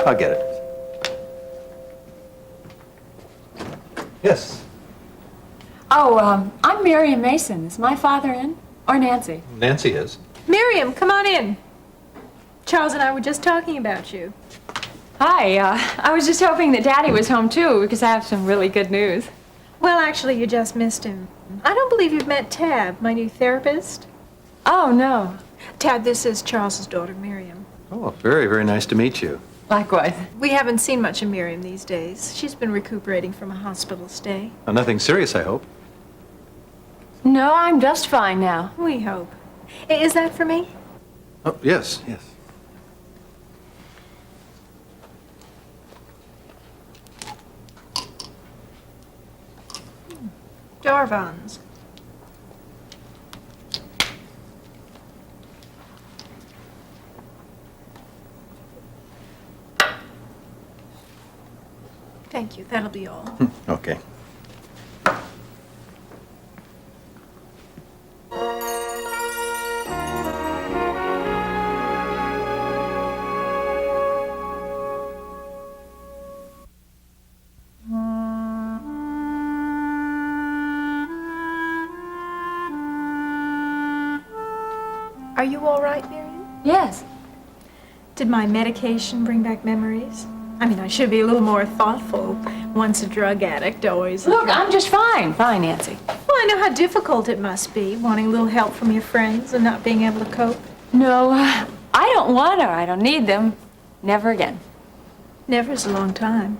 I'll get it. Yes. Oh, I'm Miriam Mason. Is my father in? Or Nancy? Nancy is. Miriam, come on in. Charles and I were just talking about you. Hi, I was just hoping that Daddy was home too, because I have some really good news. Well, actually, you just missed him. I don't believe you've met Tab, my new therapist. Oh, no. Tab, this is Charles's daughter, Miriam. Oh, very, very nice to meet you. Likewise. We haven't seen much of Miriam these days. She's been recuperating from a hospital stay. Nothing serious, I hope. No, I'm just fine now. We hope. Is that for me? Oh, yes, yes. Darvons. Thank you. That'll be all. Okay. Are you all right, Miriam? Yes. Did my medication bring back memories? I mean, I should be a little more thoughtful. Once a drug addict, always. Look, I'm just fine. Fine, Nancy. Well, I know how difficult it must be, wanting a little help from your friends and not being able to cope. No, I don't want her. I don't need them. Never again. Never's a long time.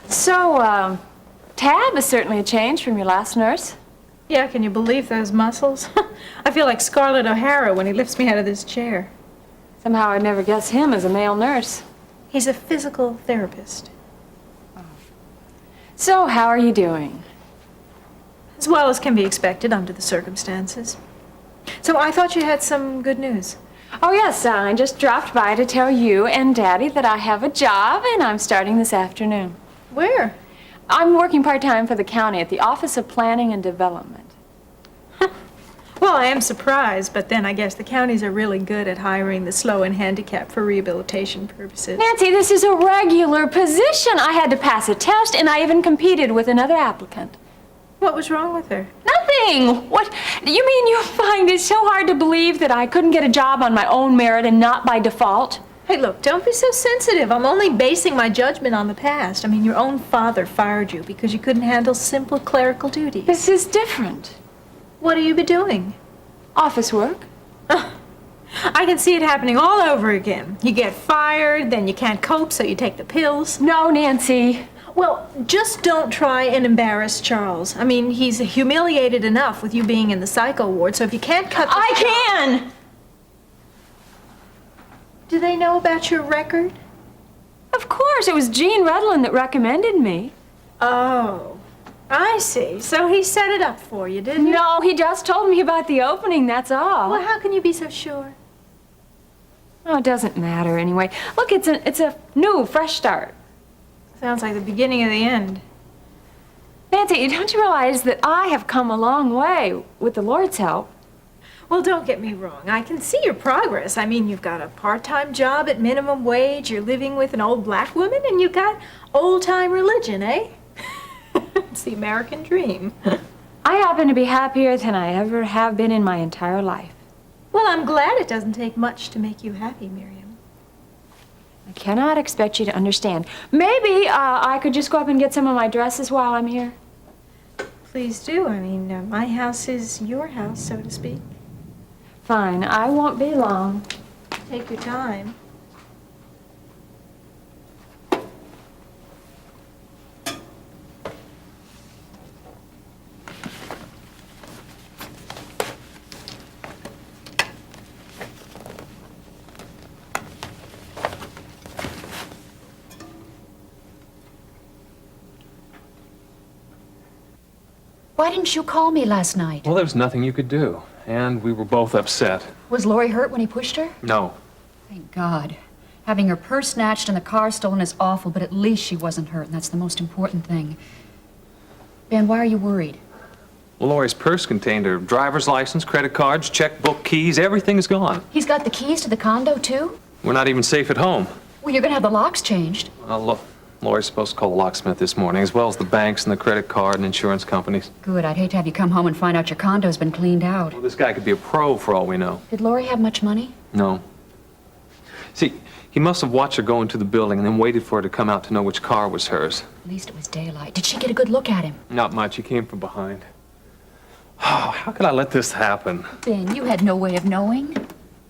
So, Tab is certainly a change from your last nurse. Yeah, can you believe those muscles? I feel like Scarlett O'Hara when he lifts me out of this chair. Somehow I'd never guess him as a male nurse. He's a physical therapist. So, how are you doing? As well as can be expected under the circumstances. So I thought you had some good news. Oh, yes, I just dropped by to tell you and Daddy that I have a job and I'm starting this afternoon. Where? I'm working part-time for the county at the Office of Planning and Development. Well, I am surprised, but then I guess the counties are really good at hiring the slow and handicapped for rehabilitation purposes. Nancy, this is a regular position. I had to pass a test and I even competed with another applicant. What was wrong with her? Nothing! What? You mean you find it so hard to believe that I couldn't get a job on my own merit and not by default? Hey, look, don't be so sensitive. I'm only basing my judgment on the past. I mean, your own father fired you because you couldn't handle simple clerical duties. This is different. What have you been doing? Office work. I can see it happening all over again. You get fired, then you can't cope, so you take the pills. No, Nancy. Well, just don't try and embarrass Charles. I mean, he's humiliated enough with you being in the psycho ward, so if you can't cut the I can! Do they know about your record? Of course, it was Gene Rudlin that recommended me. Oh, I see. So he set it up for you, didn't he? No, he just told me about the opening, that's all. Well, how can you be so sure? Oh, it doesn't matter anyway. Look, it's a new, fresh start. Sounds like the beginning of the end. Nancy, don't you realize that I have come a long way with the Lord's help? Well, don't get me wrong. I can see your progress. I mean, you've got a part-time job at minimum wage, you're living with an old black woman, and you've got old-time religion, eh? It's the American dream. I happen to be happier than I ever have been in my entire life. Well, I'm glad it doesn't take much to make you happy, Miriam. I cannot expect you to understand. Maybe I could just go up and get some of my dresses while I'm here. Please do. I mean, my house is your house, so to speak. Fine, I won't be long. Take your time. Why didn't you call me last night? Well, there was nothing you could do, and we were both upset. Was Lori hurt when he pushed her? No. Thank God. Having her purse snatched and the car stolen is awful, but at least she wasn't hurt, and that's the most important thing. Ben, why are you worried? Well, Lori's purse contained her driver's license, credit cards, checkbook, keys. Everything is gone. He's got the keys to the condo, too? We're not even safe at home. Well, you're gonna have the locks changed. Look, Lori's supposed to call the locksmith this morning, as well as the banks and the credit card and insurance companies. Good. I'd hate to have you come home and find out your condo's been cleaned out. Well, this guy could be a pro for all we know. Did Lori have much money? No. See, he must have watched her go into the building and then waited for her to come out to know which car was hers. At least it was daylight. Did she get a good look at him? Not much. He came from behind. Oh, how could I let this happen? Ben, you had no way of knowing.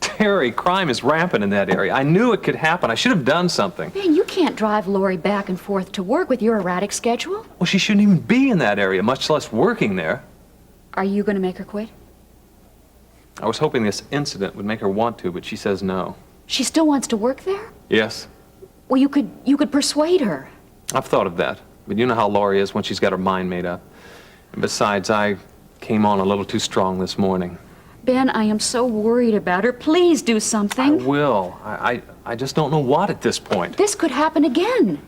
Terry, crime is rampant in that area. I knew it could happen. I should have done something. Ben, you can't drive Lori back and forth to work with your erratic schedule. Well, she shouldn't even be in that area, much less working there. Are you gonna make her quit? I was hoping this incident would make her want to, but she says no. She still wants to work there? Yes, Well, you could persuade her. I've thought of that. But you know how Laurie is when she's got her mind made up. And besides, I came on a little too strong this morning. Ben, I am so worried about her. Please do I something. will. I just don't know what at this point. This could happen again.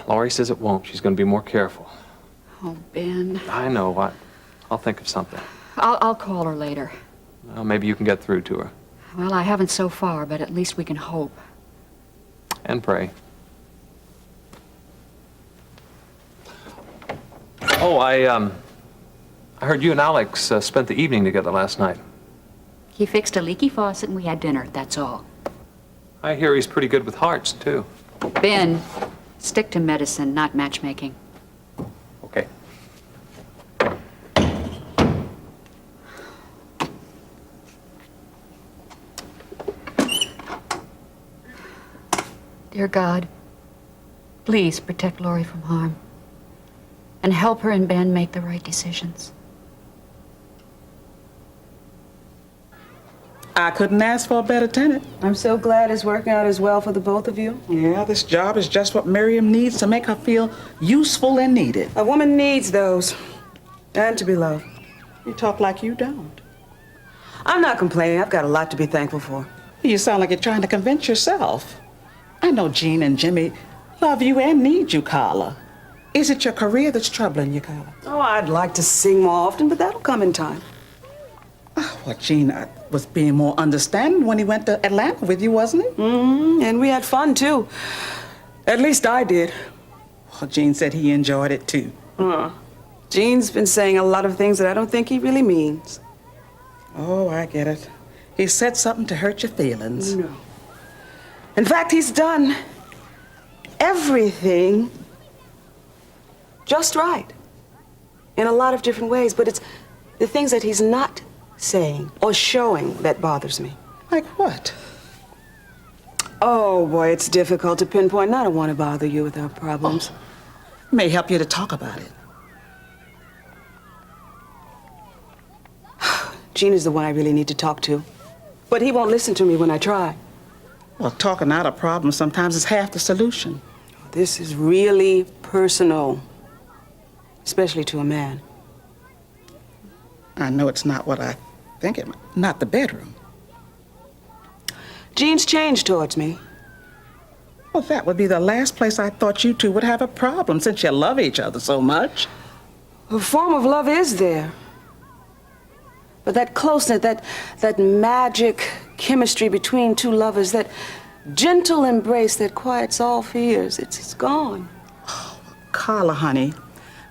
Laurie says it won't. She's going to be more careful. Oh, Ben. I know. I'll think of something. I'll call her later. Well, maybe you can get through to her. Well, I haven't so far, but at least we can hope. And pray. Oh, I heard you and Alex spent the evening together last night. He fixed a leaky faucet and we had dinner, that's all. I hear he's pretty good with hearts, too. Ben, stick to medicine, not matchmaking. Okay. Dear God, please protect Lori from harm. And help her and Ben make the right decisions. I couldn't ask for a better tenant. I'm so glad it's working out as well for the both of you. Yeah, this job is just what Miriam needs to make her feel useful and needed. A woman needs those. And to be loved. You talk like you don't. I'm not complaining. I've got a lot to be thankful for. You sound like you're trying to convince yourself. I know Jean and Jimmy love you and need you, Carla. Is it your career that's troubling you, Carla? Oh, I'd like to sing more often, but that'll come in time. Well, Jean was being more understanding when he went to Atlanta with you, wasn't he? Mm-hmm. And we had fun, too. At least I did. Well, Jean said he enjoyed it, too. Gene's been saying a lot of things that I don't think he really means. Oh, I get it. He said something to hurt your feelings. No. In fact, he's done everything just right. In a lot of different ways, but it's the things that he's not saying or showing that bothers me. Like what? Oh, boy, it's difficult to pinpoint, and I don't want to bother you with our problems. May help you to talk about it. Gene is the one I really need to talk to. But he won't listen to me when I try. Well, talking out a problem sometimes is half the solution. This is really personal, especially to a man. I know it's not what I think it might. Not the bedroom. Gene's changed towards me. Well, that would be the last place I thought you two would have a problem since you love each other so much. A form of love is there. But that closeness, that magic chemistry between two lovers, that gentle embrace that quiets all fears, it's gone. Carla, honey,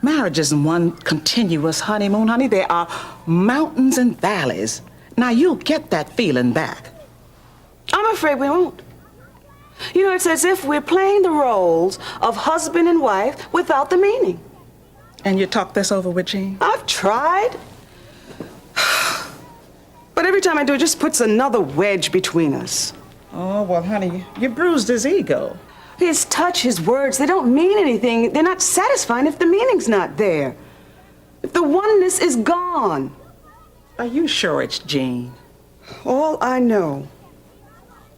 marriage isn't one continuous honeymoon, honey. There are mountains and valleys. Now, you'll get that feeling back. I'm afraid we won't. You know, it's as if we're playing the roles of husband and wife without the meaning. And you talk this over with Jean? I've tried. But every time I do, it just puts another wedge between us. Oh, well, honey, you bruised his ego. His touch, his words, they don't mean anything. They're not satisfying if the meaning's not there. If the oneness is gone. Are you sure it's Jean? All I know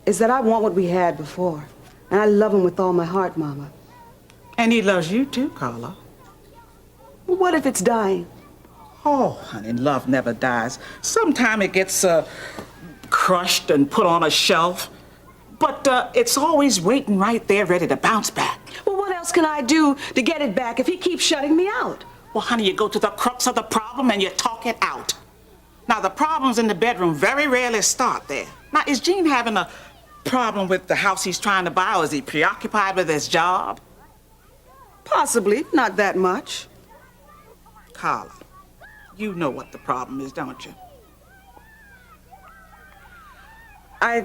is that I want what we had before. And I love him with all my heart, Mama. And he loves you too, Carla. Well, what if it's dying? Oh, honey, love never dies. Sometime it gets crushed and put on a shelf. But it's always waiting right there, ready to bounce back. Well, what else can I do to get it back if he keeps shutting me out? Well, honey, you go to the crux of the problem and you talk it out. Now, the problems in the bedroom very rarely start there. Now, is Jean having a problem with the house he's trying to buy, or is he preoccupied with his job? Possibly, not that much. Carla, you know what the problem is, don't you? I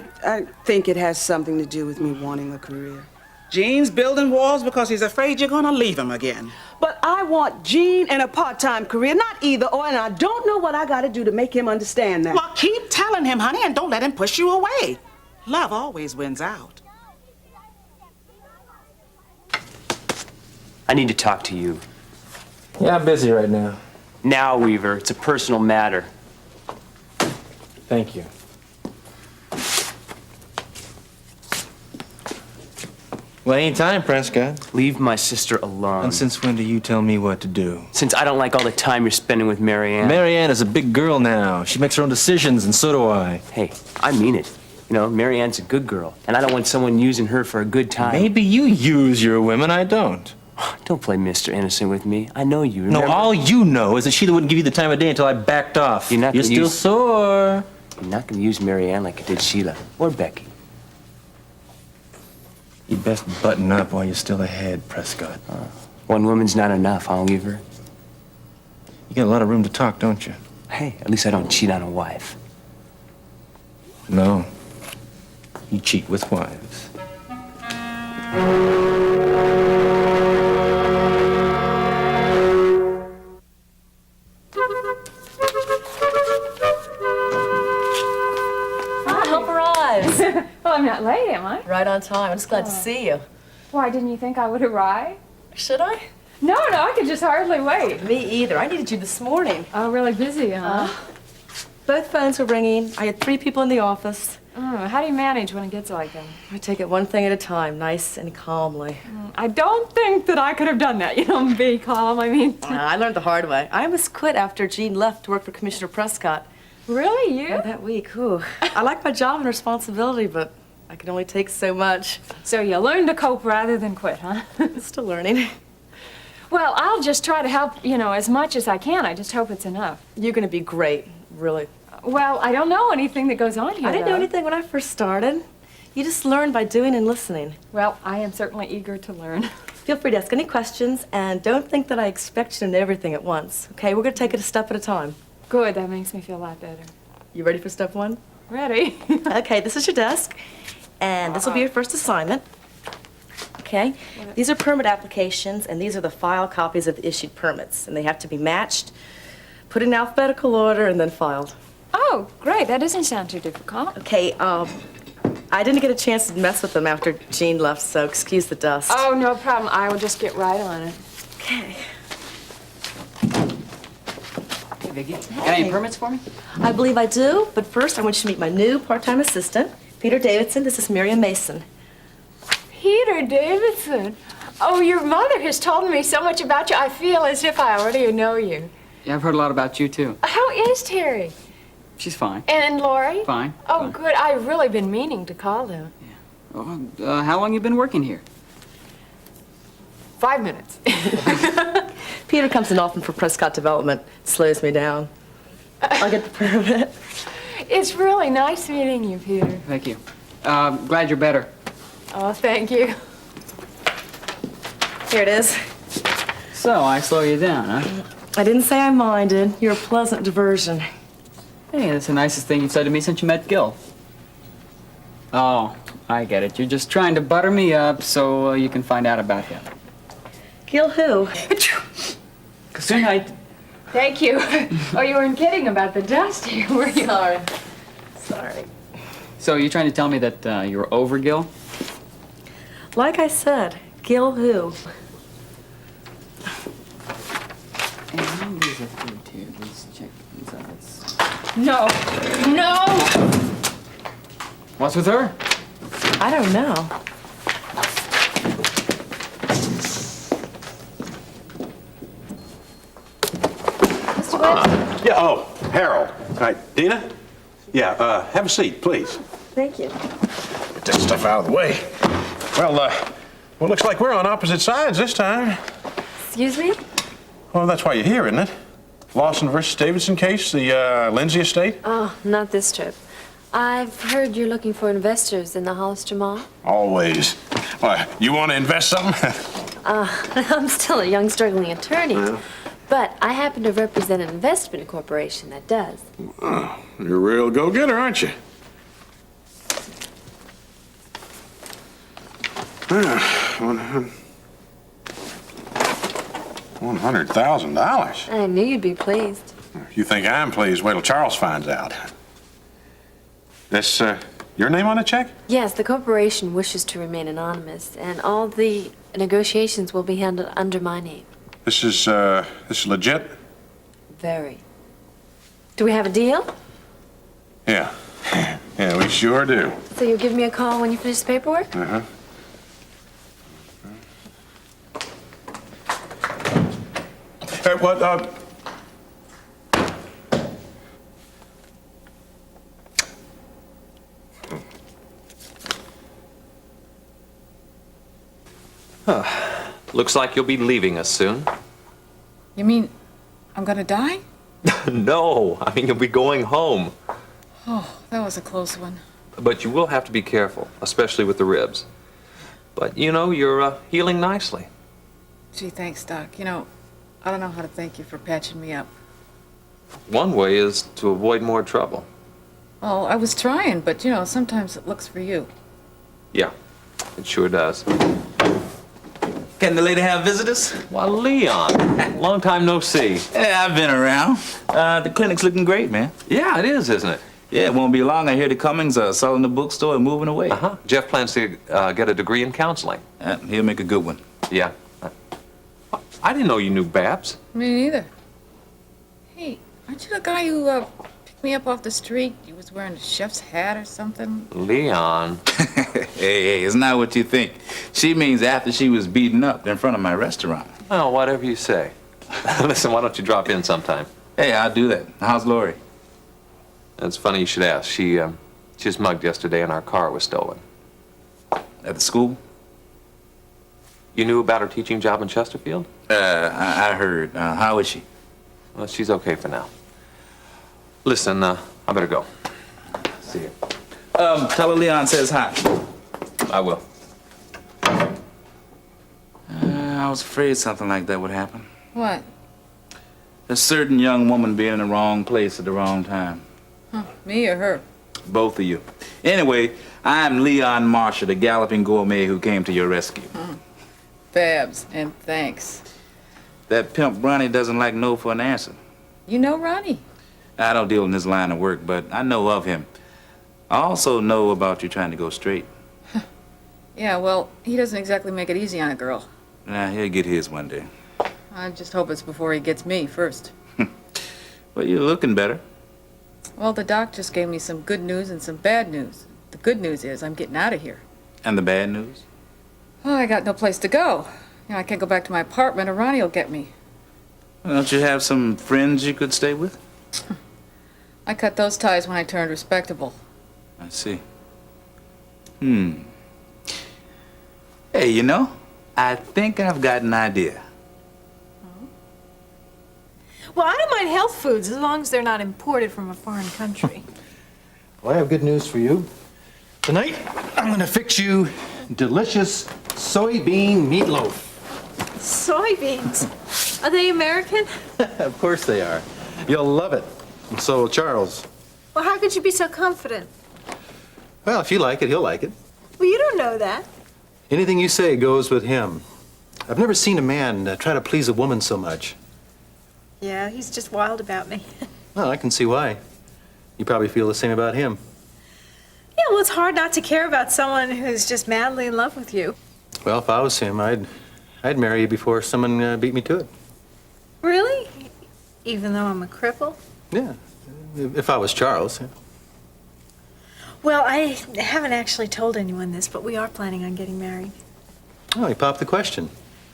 think it has something to do with me wanting a career. Gene's building walls because he's afraid you're gonna leave him again. But I want Gene and a part-time career, not either or, and I don't know what I gotta do to make him understand that. Well, keep telling him, honey, and don't let him push you away. Love always wins out. I need to talk to you. Yeah, I'm busy right now. Now, Weaver, it's a personal matter. Thank you. Well, ain't time, Prescott. Leave my sister alone. And since when do you tell me what to do? Since I don't like all the time you're spending with Marianne. Marianne is a big girl now. She makes her own decisions, and so do I. Hey, I mean it. You know, Marianne's a good girl, and I don't want someone using her for a good time. Maybe you use your women, I don't. Don't play Mr. Innocent with me. I know you, remember? No, all you know is that Sheila wouldn't give you the time of day until I backed off. You're not You're gonna still use- sore. You're not going to use Marianne like you did Sheila or Becky. You best button up while you're still ahead, Prescott. One woman's not enough, huh, Weaver? You got a lot of room to talk, don't you? Hey, at least I don't cheat on a wife. No. You cheat with wives. I hope arrives. Well, I'm not late, am I? Right on time. I'm just glad to see you. Why, didn't you think I would arrive? Should I? No, I could just hardly wait. Me either. I needed you this morning. Oh, really busy, huh? Both phones were ringing. I had 3 people in the office. How do you manage when it gets like that? I take it one thing at a time, nice and calmly. I don't think that I could have done that, be calm. I mean, I learned the hard way. I almost quit after Gene left to work for Commissioner Prescott. really, you? That week, whew. I like my job and responsibility, but I can only take so much. So you learn to cope rather than quit, huh? Still learning. Well, I'll just try to help, as much as I can. I just hope it's enough. You're going to be great, really. Well, I don't know anything that goes on here, I didn't know though. anything when I first started. You just learn by doing and listening. Well, I am certainly eager to learn. Feel free to ask any questions, and don't think that I expect you to know everything at once. Okay, we're going to take it a step at a time. Good, that makes me feel a lot better. You ready for step 1? Ready? Okay, this is your desk, and this will be your first assignment. Okay, these are permit applications, and these are the file copies of the issued permits, and they have to be matched, put in alphabetical order, and then filed. Oh, great. That doesn't sound too difficult. Okay, I didn't get a chance to mess with them after Gene left, so excuse the dust. Oh, no problem. I will just get right on it. Okay. Hey, Vicki. Got any permits for me? I believe I do, but first I want you to meet my new part-time assistant, Peter Davidson. This is Miriam Mason. Peter Davidson. Oh, your mother has told me so much about you. I feel as if I already know you. Yeah, I've heard a lot about you, too. How is Terry? She's fine. And Lori? Fine. Oh, fine. good. I've really been meaning to call them. Well, how long you been working here? 5 minutes. Peter comes in often for Prescott Development. It slows me down. I'll get the permit. It's really nice meeting you, Peter. Thank you. Glad you're better. Oh, thank you. Here it is. So, I slow you down, huh? I didn't say I minded. You're a pleasant diversion. Hey, that's the nicest thing you've said to me since you met Gil. Oh, I get it. You're just trying to butter me up so you can find out about him. Gil who? Good night. Thank you. Oh, you weren't kidding about the dust here, were you? Sorry. So, you're trying to tell me that you're over Gil? Like I said, Gil who? And how is it food too? Let's check these out. No. No! What's with her? I don't know. Mr. Webb? Yeah, oh, Harold. All right, Dina? Yeah, have a seat, please. Thank you. Get that stuff out of the way. Well, looks like we're on opposite sides this time. Excuse me? Well, that's why you're here, isn't it? Lawson versus Davidson case, the Lindsay estate? Oh, not this trip. I've heard you're looking for investors in the Hollister Mall. Always. Why, you want to invest something? I'm still a young, struggling attorney. But I happen to represent an investment corporation that does. Oh, you're a real go-getter, aren't you? $100,000. I knew you'd be pleased. If you think I'm pleased, wait till Charles finds out. This, your name on the check? Yes, the corporation wishes to remain anonymous, and all the negotiations will be handled under my name. This is legit? Very. Do we have a deal? Yeah. Yeah, we sure do. So you'll give me a call when you finish the paperwork? Uh-huh. Hey, what, Looks like you'll be leaving us soon. You mean I'm gonna die? No, I mean you'll be going home. Oh, that was a close one. But you will have to be careful, especially with the ribs. But you know, you're healing nicely. Gee, thanks, Doc. You know, I don't know how to thank you for patching me up. One way is to avoid more trouble. Oh, I was trying, but you know, sometimes it looks for you. Yeah, it sure does. Can the lady have visitors? Why, Leon, long time no see. Yeah, I've been around. The clinic's looking great, man. Yeah, it is, isn't it? Yeah, it won't be long. I hear the Cummings are selling the bookstore and moving away. Uh-huh. Jeff plans to get a degree in counseling. He'll make a good one. Yeah. I didn't know you knew Babs. Me neither. Hey, aren't you the guy who picked me up off the street? He was wearing a chef's hat or something. Leon. Hey, it's not what you think. She means after she was beaten up in front of my restaurant. Well, whatever you say. Listen, why don't you drop in sometime? Hey, I'll do that. How's Lori? It's funny you should ask. She was mugged yesterday and our car was stolen. At the school? You knew about her teaching job in Chesterfield? I heard. How is she? Well, she's okay for now. Listen, I better go. See you. Tell her Leon says hi. I will. I was afraid something like that would happen. What? A certain young woman being in the wrong place at the wrong time. Huh, me or her? Both of you. Anyway, I'm Leon Marshall, the galloping gourmet who came to your rescue. Babs, and thanks. That pimp Ronnie doesn't like no for an answer. You know Ronnie? I don't deal in his line of work, but I know of him. I also know about you trying to go straight. Yeah, well, he doesn't exactly make it easy on a girl. Nah, he'll get his one day. I just hope it's before he gets me first. Well, you're looking better. Well, the doc just gave me some good news and some bad news. The good news is I'm getting out of here. And the bad news? Oh, I got no place to go. You know, I can't go back to my apartment or Ronnie will get me. Don't you have some friends you could stay with? I cut those ties when I turned respectable. I see. Hey, you know, I think I've got an idea. Well, I don't mind health foods as long as they're not imported from a foreign country. Well, I have good news for you. Tonight, I'm going to fix you delicious soybean meatloaf. Soybeans? Are they American? Of course they are. You'll love it. And so will Charles. Well, how could you be so confident? Well, if you like it, he'll like it. Well, you don't know that. Anything you say goes with him. I've never seen a man try to please a woman so much. Yeah, he's just wild about me. Well, I can see why. You probably feel the same about him. Yeah, well, it's hard not to care about someone who's just madly in love with you. Well, if I was him, I'd marry you before someone beat me to it. Really? Even though I'm a cripple? Yeah, if I was Charles. Yeah. Well, I haven't actually told anyone this, but we are planning on getting married. Oh, he popped the question.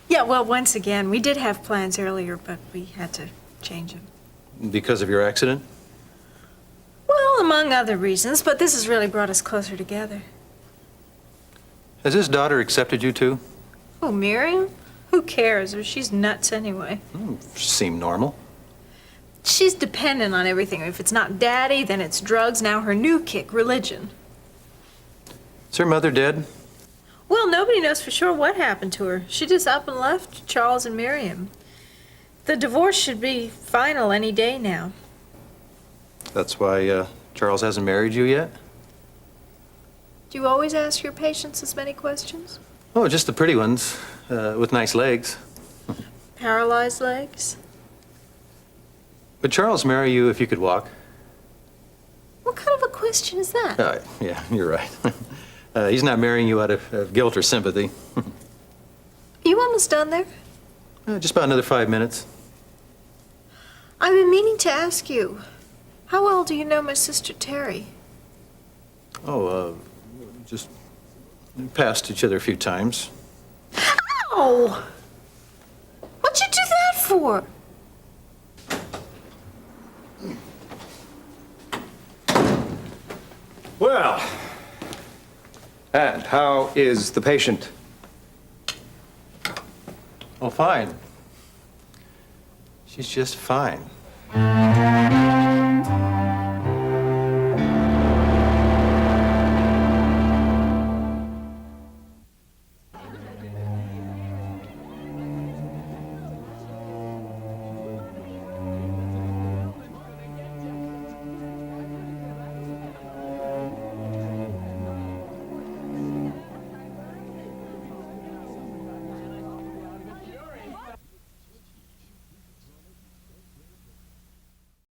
Yeah, well, once again, we did have plans earlier, but we had to change them. Because of your accident? Well, among other reasons, but this has really brought us closer together. Has his daughter accepted you too? Oh, Miriam? Who cares? She's nuts anyway. Seem normal. She's dependent on everything. If it's not daddy, then it's drugs. Now her new kick, religion. Is her mother dead? Well, nobody knows for sure what happened to her. She just up and left Charles and Miriam. The divorce should be final any day now. That's why Charles hasn't married you yet? Do you always ask your patients this many questions? Oh, just the pretty ones with nice legs. Paralyzed legs? Would Charles marry you if you could walk? What kind of a question is that? Yeah, you're right. He's not marrying you out of guilt or sympathy. You almost done there? Just about another 5 minutes. I've been meaning to ask you, how well do you know my sister Terry? Oh, just passed each other a few times. Ow! What'd you do that for? Well, and how is the patient? Oh, fine. She's just fine.